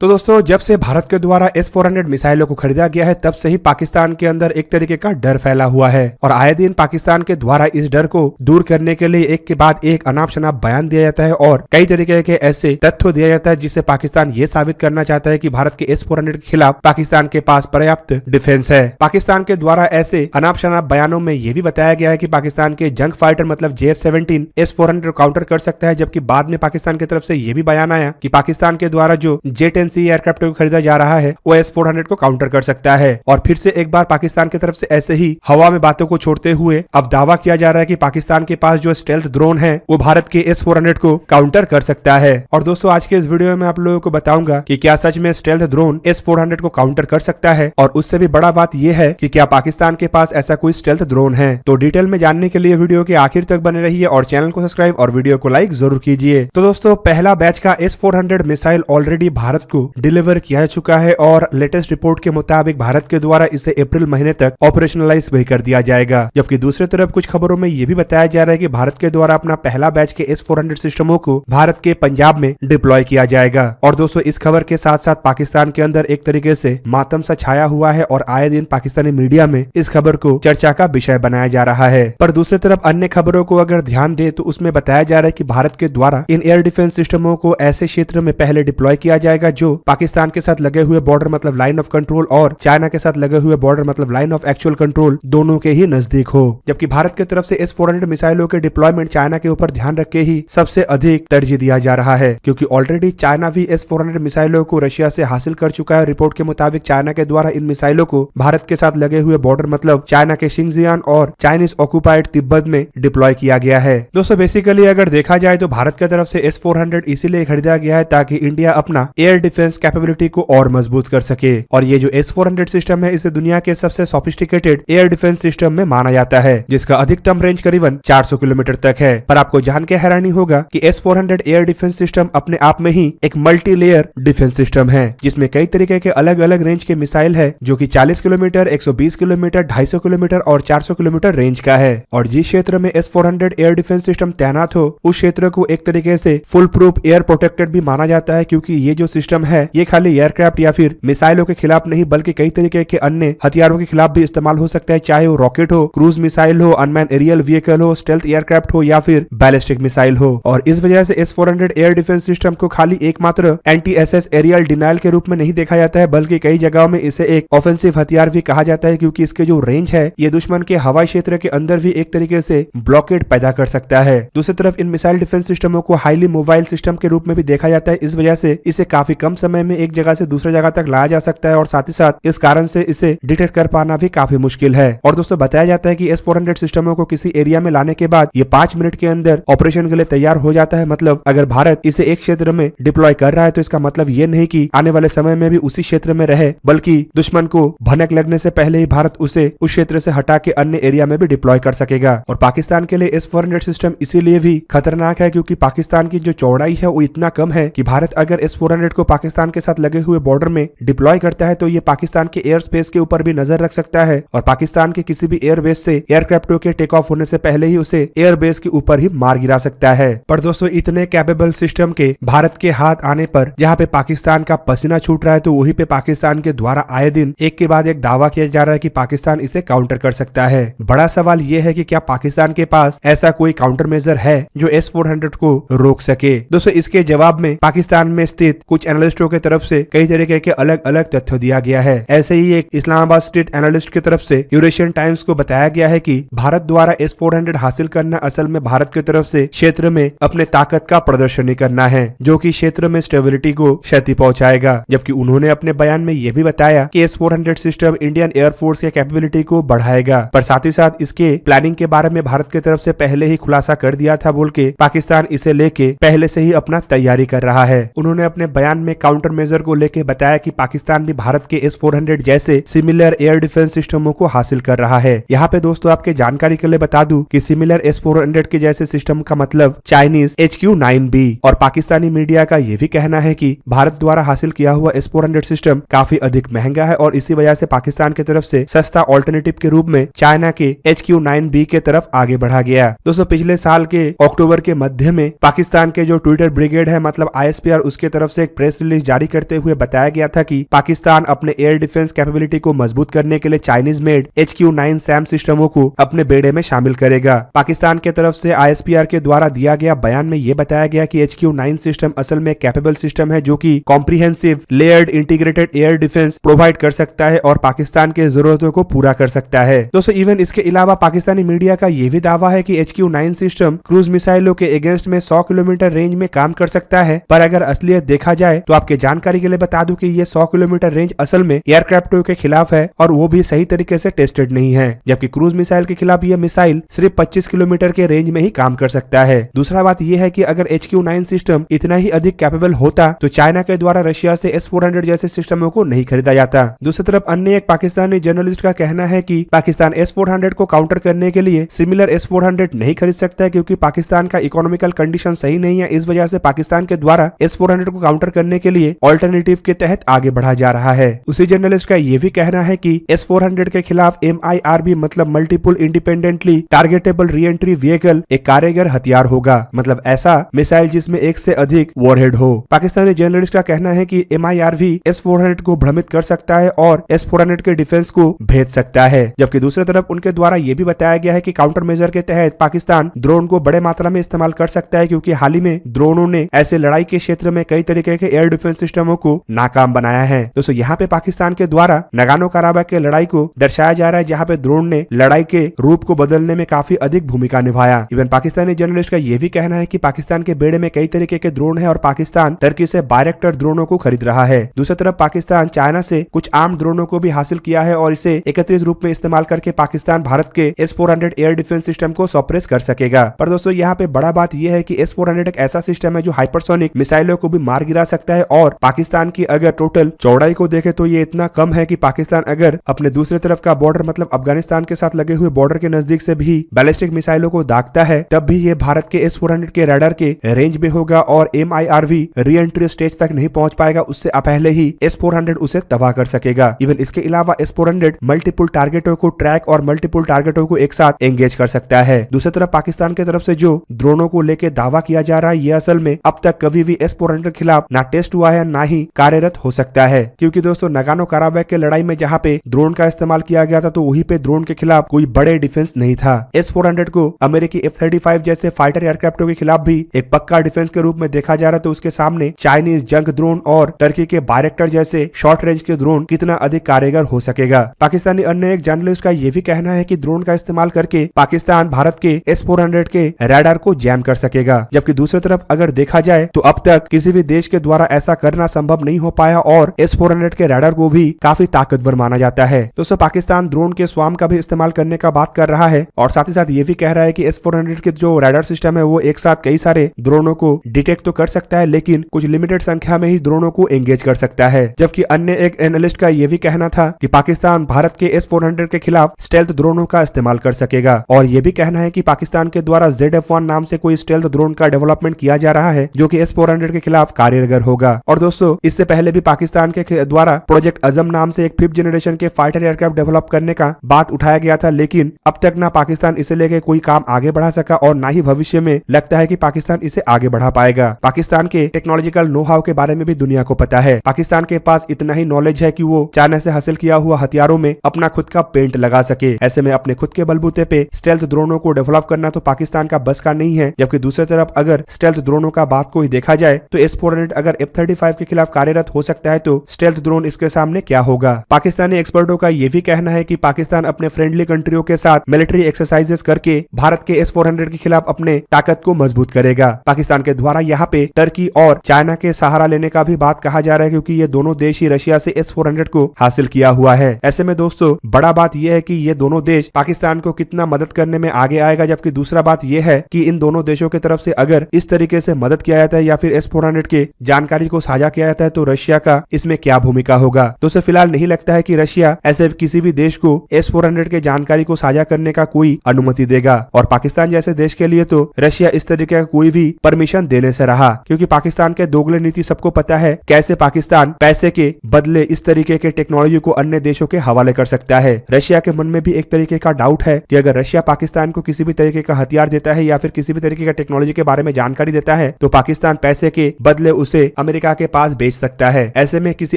तो दोस्तों जब से भारत के द्वारा S-400 मिसाइलों को खरीदा गया है तब से ही पाकिस्तान के अंदर एक तरीके का डर फैला हुआ है और आए दिन पाकिस्तान के द्वारा इस डर को दूर करने के लिए एक के बाद एक अनाप शनाप बयान दिया जाता है और कई तरीके के ऐसे तथ्य दिया जाता है जिससे पाकिस्तान ये साबित करना चाहता है कि भारत के S-400 के खिलाफ पाकिस्तान के पास पर्याप्त डिफेंस है। पाकिस्तान के द्वारा ऐसे अनाप शनाप बयानों में यह भी बताया गया है कि पाकिस्तान के जंग फाइटर मतलब JF-17 S-400 काउंटर कर सकता है, जबकि बाद में पाकिस्तान की तरफ से यह भी बयान आया कि पाकिस्तान के द्वारा जो J-10C एयरक्राफ्ट को खरीदा जा रहा है वो S-400 को काउंटर कर सकता है। और फिर से एक बार पाकिस्तान की तरफ से ऐसे ही हवा में बातों को छोड़ते हुए अब दावा किया जा रहा है कि पाकिस्तान के पास जो स्टेल्थ ड्रोन है वो भारत के S-400 को काउंटर कर सकता है। और दोस्तों आज के इस वीडियो में आप लोगों को बताऊंगा कि क्या सच में स्टेल्थ ड्रोन S-400 को काउंटर कर सकता है, और उससे भी बड़ा बात यह है कि क्या पाकिस्तान के पास ऐसा कोई स्टेल्थ ड्रोन है। तो डिटेल में जानने के लिए वीडियो के आखिर तक बने रहिए और चैनल को सब्सक्राइब और वीडियो को लाइक जरूर कीजिए। तो दोस्तों पहला बैच का S-400 मिसाइल ऑलरेडी भारत को डिलीवर किया जा चुका है और लेटेस्ट रिपोर्ट के मुताबिक भारत के द्वारा इसे अप्रैल महीने तक ऑपरेशनलाइज भी कर दिया जाएगा। जबकि दूसरी तरफ कुछ खबरों में यह भी बताया जा रहा है कि भारत के द्वारा अपना पहला बैच के S-400 सिस्टमों को भारत के पंजाब में डिप्लॉय किया जाएगा। और दोस्तों इस खबर के साथ साथ पाकिस्तान के अंदर एक तरीके से मातम सा छाया हुआ है और आए दिन पाकिस्तानी मीडिया में इस खबर को चर्चा का विषय बनाया जा रहा है। पर दूसरी तरफ अन्य खबरों को अगर ध्यान दे तो उसमें बताया जा रहा है कि भारत के द्वारा इन एयर डिफेंस सिस्टमों को ऐसे क्षेत्र में पहले डिप्लॉय किया जाएगा जो पाकिस्तान के साथ लगे हुए बॉर्डर मतलब लाइन ऑफ कंट्रोल और चाइना के साथ लगे हुए बॉर्डर मतलब लाइन ऑफ एक्चुअल कंट्रोल दोनों के ही नजदीक हो। जबकि भारत की तरफ से S-400 मिसाइलों के डिप्लॉयमेंट चाइना के ऊपर ध्यान रख के ही सबसे अधिक तरजीह दिया जा रहा है, क्योंकि ऑलरेडी चाइना भी S-400 मिसाइलों को रशिया से हासिल कर चुका है। रिपोर्ट के मुताबिक चाइना के द्वारा इन मिसाइलों को भारत के साथ लगे हुए बॉर्डर मतलब चाइना के शिंगजियान और चाइनीज ऑक्युपाइड तिब्बत में डिप्लॉय किया गया है। दोस्तों बेसिकली अगर देखा जाए तो भारत की तरफ से S-400 इसीलिए खरीदा गया है ताकि इंडिया अपना एयर डिफेंस कैपेबिलिटी को और मजबूत कर सके। और ये जो S-400 सिस्टम है इसे दुनिया के सबसे सोफिस्टिकेटेड एयर डिफेंस सिस्टम में माना जाता है, जिसका अधिकतम रेंज करीबन 400 किलोमीटर तक है। पर आपको जान के हैरानी होगा कि S-400 एयर डिफेंस सिस्टम अपने आप में ही एक मल्टी लेयर डिफेंस सिस्टम है, जिसमें कई तरीके के अलग अलग रेंज के मिसाइल है जो कि 40 किलोमीटर, 120 किलोमीटर, 250 किलोमीटर और 400 किलोमीटर रेंज का है। और जिस क्षेत्र में S-400 एयर डिफेंस सिस्टम तैनात हो उस क्षेत्र को एक तरीके से फुल प्रूफ एयर प्रोटेक्टेड भी माना जाता है, क्योंकि ये जो सिस्टम है ये खाली एयरक्राफ्ट या फिर मिसाइलों के खिलाफ नहीं बल्कि कई तरीके के अन्य हथियारों के खिलाफ भी इस्तेमाल हो सकता है, चाहे वो रॉकेट हो, क्रूज मिसाइल हो, अनमैन एरियल व्हीकल हो, स्टेल्थ एयरक्राफ्ट हो या फिर बैलिस्टिक मिसाइल हो। और इस वजह से S-400 एयर डिफेंस सिस्टम को खाली एकमात्र एंटी एसएस एरियल डिनाइल के रूप में नहीं देखा जाता है, बल्कि कई जगहों में इसे एक ऑफेंसिव हथियार भी कहा जाता है, क्योंकि इसके जो रेंज है ये दुश्मन के हवाई क्षेत्र के अंदर भी एक तरीके से ब्लॉकेड पैदा कर सकता है। दूसरी तरफ इन मिसाइल डिफेंस सिस्टमों को हाईली मोबाइल सिस्टम के रूप में भी देखा जाता है, इस वजह से इसे काफी कम समय में एक जगह से दूसरी जगह तक लाया जा सकता है और साथ ही साथ इस कारण से इसे डिटेक्ट कर पाना भी काफी मुश्किल है। और दोस्तों बताया जाता है कि S-400 सिस्टमों को किसी एरिया में लाने के बाद ये 5 मिनट के अंदर ऑपरेशन के लिए तैयार हो जाता है। मतलब अगर भारत इसे एक क्षेत्र में डिप्लॉय कर रहा है तो इसका मतलब ये नहीं कि आने वाले समय में भी उसी क्षेत्र में रहे, बल्कि दुश्मन को भनक लगने से पहले ही भारत उसे उस क्षेत्र से हटा के अन्य एरिया में भी डिप्लॉय कर सकेगा। और पाकिस्तान के लिए S-400 सिस्टम इसीलिए भी खतरनाक है क्योंकि पाकिस्तान की जो चौड़ाई है वो इतना कम है कि भारत अगर S-400 को पाकिस्तान के साथ लगे हुए बॉर्डर में डिप्लॉय करता है तो ये पाकिस्तान के एयर स्पेस के ऊपर भी नजर रख सकता है और पाकिस्तान के किसी भी एयरबेस से एयरक्राफ्टों के टेक ऑफ होने से पहले ही उसे एयरबेस के ऊपर ही मार गिरा सकता है। पर दोस्तों इतने कैपेबल सिस्टम के भारत के हाथ आने पर जहां पे पाकिस्तान का पसीना छूट रहा है तो वहीं पे पाकिस्तान के द्वारा आए दिन एक के बाद एक दावा किया जा रहा है कि पाकिस्तान इसे काउंटर कर सकता है। बड़ा सवाल यह है कि क्या पाकिस्तान के पास ऐसा कोई काउंटर मेजर है जो S-400 को रोक सके। दोस्तों इसके जवाब में पाकिस्तान में स्थित कुछ एनालिस्टों की तरफ से कई तरीके के अलग अलग तथ्य दिया गया है। ऐसे ही एक इस्लामाबाद स्टेट एनालिस्ट की तरफ से यूरेशियन टाइम्स को बताया गया है कि भारत द्वारा S-400 हासिल करना असल में भारत की तरफ से क्षेत्र में अपने ताकत का प्रदर्शन करना है, जो कि क्षेत्र में स्टेबिलिटी को क्षति पहुंचाएगा। जबकि उन्होंने अपने बयान में यह भी बताया कि S-400 सिस्टम इंडियन एयरफोर्स के कैपेबिलिटी को बढ़ाएगा, पर साथ ही साथ इसके प्लानिंग के बारे में भारत की तरफ से पहले ही खुलासा कर दिया था बोल के पाकिस्तान इसे लेके पहले से ही अपना तैयारी कर रहा है। उन्होंने अपने बयान में काउंटर मेजर को लेके बताया कि पाकिस्तान भी भारत के S-400 जैसे सिमिलर एयर डिफेंस सिस्टमों को हासिल कर रहा है। यहाँ पे दोस्तों आपके जानकारी के लिए बता दूं कि सिमिलर S-400 के जैसे सिस्टम का मतलब चाइनीज HQ-9B। और पाकिस्तानी मीडिया का यह भी कहना है कि भारत द्वारा हासिल किया हुआ S-400 सिस्टम काफी अधिक महंगा है और इसी वजह से पाकिस्तान की तरफ से सस्ता ऑल्टरनेटिव के रूप में चाइना के HQ-9B के तरफ आगे बढ़ा गया। दोस्तों पिछले साल के अक्टूबर के मध्य में पाकिस्तान के जो ट्विटर ब्रिगेड है मतलब ISPR उसके तरफ से एक प्रेस रिलीज जारी करते हुए बताया गया था कि पाकिस्तान अपने एयर डिफेंस कैपेबिलिटी को मजबूत करने के लिए चाइनीज मेड HQ-9 सैम सिस्टमों को अपने बेड़े में शामिल करेगा। पाकिस्तान के तरफ से ISPR के द्वारा दिया गया बयान में यह बताया गया कि HQ-9 सिस्टम असल में कैपेबल सिस्टम है जो कि comprehensive layered integrated air defence provide कर सकता है और पाकिस्तान के जरूरतों को पूरा कर सकता है। दोस्तों इवन इसके अलावा पाकिस्तानी मीडिया का यह भी दावा है कि HQ-9 सिस्टम क्रूज मिसाइलों के अगेंस्ट में 100 किलोमीटर रेंज में काम कर सकता है, पर अगर असलियत देखा जाए तो आपके जानकारी के लिए बता दूं कि ये 100 किलोमीटर रेंज असल में एयरक्राफ्टों के खिलाफ है और वो भी सही तरीके से टेस्टेड नहीं है, जबकि क्रूज मिसाइल के खिलाफ ये मिसाइल सिर्फ 25 किलोमीटर के रेंज में ही काम कर सकता है। दूसरा बात यह है कि अगर HQ-9 सिस्टम इतना ही अधिक कैपेबल होता तो चाइना के द्वारा रशिया से S-400 जैसे सिस्टमों को नहीं खरीदा जाता। दूसरी तरफ अन्य एक पाकिस्तानी जर्नलिस्ट का कहना है कि पाकिस्तान S-400 को काउंटर करने के लिए सिमिलर S-400 नहीं खरीद सकता है क्योंकि पाकिस्तान का इकोनॉमिकल कंडीशन सही नहीं है। इस वजह से पाकिस्तान के द्वारा S-400 को काउंटर करने के लिए ऑल्टरनेटिव के तहत आगे बढ़ा जा रहा है। उसी जर्नलिस्ट का यह भी कहना है कि S-400 के खिलाफ MIRV मतलब multiple independently targetable re entry vehicle एक कारगर हथियार होगा, मतलब ऐसा मिसाइल जिसमें एक से अधिक वॉरहेड हो। पाकिस्तानी जर्नलिस्ट का कहना है कि MIRV S-400 को भ्रमित कर सकता है और S-400 के डिफेंस को भेद सकता है, जबकि दूसरी तरफ उनके द्वारा यह भी बताया गया है कि काउंटर मेजर के तहत पाकिस्तान ड्रोन को बड़े मात्रा में इस्तेमाल कर सकता है क्योंकि हाल ही में ड्रोनों ने ऐसे लड़ाई के क्षेत्र में कई तरीके के एयर डिफेंस सिस्टमों को नाकाम बनाया है। दोस्तों यहाँ पे पाकिस्तान के द्वारा नगानो काराबाग के लड़ाई को दर्शाया जा रहा है जहाँ पे ड्रोन ने लड़ाई के रूप को बदलने में काफी अधिक भूमिका निभाया। इवन पाकिस्तानी जर्नलिस्ट का यह भी कहना है कि पाकिस्तान के बेड़े में कई तरीके के ड्रोन है और पाकिस्तान टर्की से बायरेक्टर ड्रोनों को खरीद रहा है। दूसरी तरफ पाकिस्तान चाइना से कुछ आर्म ड्रोनों को भी हासिल किया है और इसे एकत्रित रूप में इस्तेमाल करके पाकिस्तान भारत के S-400 एयर डिफेंस सिस्टम को सप्रेस कर सकेगा। पर दोस्तों यहाँ पे बड़ा बात यह है कि S-400 एक ऐसा सिस्टम है जो हाइपरसोनिक मिसाइलों को भी मार गिरा सकता है और पाकिस्तान की अगर टोटल चौड़ाई को देखे तो ये इतना कम है कि पाकिस्तान अगर अपने दूसरी तरफ का बॉर्डर मतलब अफगानिस्तान के साथ लगे हुए बॉर्डर के नजदीक से भी बैलिस्टिक मिसाइलों को दागता है तब भी ये भारत के S-400 के रडार के रेंज में होगा और MIRV री एंट्री स्टेज तक नहीं पहुंच पाएगा, उससे पहले ही S-400 उसे तबाह कर सकेगा। इवन इसके अलावा S-400 मल्टीपल टारगेटों को ट्रैक और मल्टीपल टारगेटों को एक साथ एंगेज कर सकता है। दूसरी तरफ पाकिस्तान की तरफ से जो ड्रोनों को लेकर दावा किया जा रहा है ये असल में अब तक कभी भी S-400 के खिलाफ ना टेस्ट हुआ है ना ही कार्यरत हो सकता है, क्योंकि दोस्तों नगानो काराबाग के लड़ाई में जहाँ पे ड्रोन का इस्तेमाल किया गया था तो वहीं पे ड्रोन के खिलाफ कोई बड़े डिफेंस नहीं था। S-400 को अमेरिकी F-35 जैसे फाइटर एयरक्राफ्टों के खिलाफ भी एक पक्का डिफेंस के रूप में देखा जा रहा है, तो उसके सामने चाइनीज जंग ड्रोन और टर्की के बायरेक्टर जैसे शॉर्ट रेंज के ड्रोन कितना अधिक कारगर हो सकेगा। पाकिस्तानी अन्य एक जर्नलिस्ट का यह भी कहना है कि ड्रोन का इस्तेमाल करके पाकिस्तान भारत के S-400 के रडार को जैम कर सकेगा, जबकि दूसरी तरफ अगर देखा जाए तो अब तक किसी भी देश के द्वारा ऐसा करना संभव नहीं हो पाया और S-400 के रडार को भी काफी ताकतवर माना जाता है। दोस्तों पाकिस्तान ड्रोन के स्वाम का भी इस्तेमाल करने का बात कर रहा है और साथ ही साथ ये भी कह रहा है कि S-400 के जो रडार सिस्टम है वो एक साथ कई सारे ड्रोनों को डिटेक्ट तो कर सकता है लेकिन कुछ लिमिटेड संख्या में ही ड्रोनों को एंगेज कर सकता है। जबकि अन्य एक एनालिस्ट का यह भी कहना था कि पाकिस्तान भारत के S-400 के खिलाफ स्टेल्थ ड्रोनों का इस्तेमाल कर सकेगा और यह भी कहना है कि पाकिस्तान के द्वारा ZF-1 नाम से कोई स्टेल्थ ड्रोन का डेवलपमेंट किया जा रहा है जो कि S-400 के खिलाफ कारगर होगा। और दोस्तों इससे पहले भी पाकिस्तान के द्वारा प्रोजेक्ट अजम नाम से एक 5th जनरेशन के फाइटर एयरक्राफ्ट डेवलप करने का बात उठाया गया था, लेकिन अब तक ना पाकिस्तान इसे लेके कोई काम आगे बढ़ा सका और ना ही भविष्य में लगता है कि पाकिस्तान इसे आगे बढ़ा पाएगा। पाकिस्तान के टेक्नोलॉजिकल नो हाउ के बारे में भी दुनिया को पता है। पाकिस्तान के पास इतना ही नॉलेज है कि वो चाइना से हासिल किया हुआ हथियारों में अपना खुद का पेंट लगा सके। ऐसे में अपने खुद के बलबूते पे स्टेल्थ ड्रोनों को डेवलप करना तो पाकिस्तान का बस का नहीं है। जबकि दूसरी तरफ अगर स्टेल्थ ड्रोनों का बात को ही देखा जाए तो S-400 अगर F-35 के खिलाफ कार्यरत हो सकता है तो स्टेल्थ ड्रोन इसके सामने क्या होगा। पाकिस्तानी एक्सपर्टों का यह भी कहना है कि पाकिस्तान अपने फ्रेंडली कंट्रियों के साथ मिलिट्री एक्सरसाइजेस करके भारत के S-400 के खिलाफ अपने ताकत को मजबूत करेगा। पाकिस्तान के द्वारा यहाँ पे टर्की और चाइना के सहारा लेने का भी बात कहा जा रहा है क्योंकि ये दोनों देश ही रशिया से S-400 को हासिल किया हुआ है। ऐसे में दोस्तों बड़ा बात यह है कि ये दोनों देश पाकिस्तान को कितना मदद करने में आगे आएगा, जबकि दूसरा बात यह है कि इन दोनों देशों की तरफ से अगर इस तरीके से मदद किया जाता है या फिर S-400 के जानकारी को साझा किया जाता है तो रशिया का इसमें क्या भूमिका होगा। दोस्तों फिलहाल नहीं लगता है कि रशिया ऐसे किसी भी देश को S-400 के जानकारी को साझा करने का कोई अनुमति देगा और पाकिस्तान जैसे देश के लिए तो रशिया इस तरीके का कोई भी परमिशन देने से रहा, क्योंकि पाकिस्तान के दोगले नीति सबको पता है कैसे पाकिस्तान पैसे के बदले इस तरीके के टेक्नोलॉजी को अन्य देशों के हवाले कर सकता है। रशिया के मन में भी एक तरीके का डाउट है कि अगर रशिया पाकिस्तान को किसी भी तरीके का हथियार देता है या फिर किसी भी तरीके का टेक्नोलॉजी के बारे में जानकारी देता है तो पाकिस्तान पैसे के बदले उसे अमेरिका अमेरिका के पास बेच सकता है। ऐसे में किसी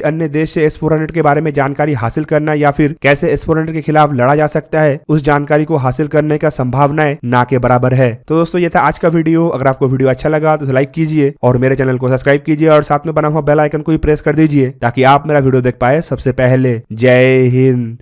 अन्य देश से S-400 के बारे में जानकारी हासिल करना या फिर कैसे S-400 के खिलाफ लड़ा जा सकता है, उस जानकारी को हासिल करने का संभावनाएं ना के बराबर है। तो दोस्तों, ये था आज का वीडियो। अगर आपको वीडियो अच्छा लगा तो लाइक कीजिए और मेरे चैनल को सब्सक्राइब कीजिए और साथ में बना हुआ बेल आइकन को भी प्रेस कर दीजिए ताकि आप मेरा वीडियो देख पाए सबसे पहले। जय हिंद।